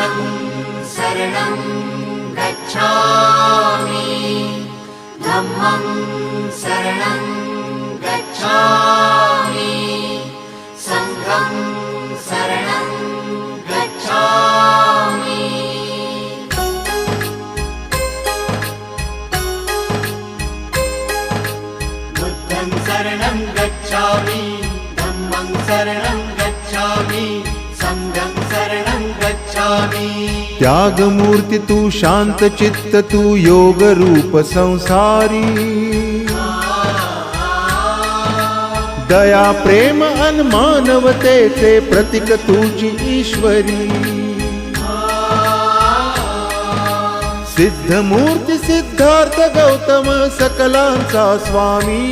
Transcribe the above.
बुद्धं शरणं गच्छामि धम्मं शरणं गच्छामि संघं शरणं गच्छामि। बुद्धं शरणं गच्छामि धम्मं शरणं गच्छामि संघं शरणं गच्छामि। त्यागमूर्ती तू शांत चित्त तू योग रूप संसारी दया प्रेम अन मानवतेचे प्रतीक तुझी ईश्वरी सिद्धमूर्ती सिद्धार्थ गौतम सकलांचा स्वामी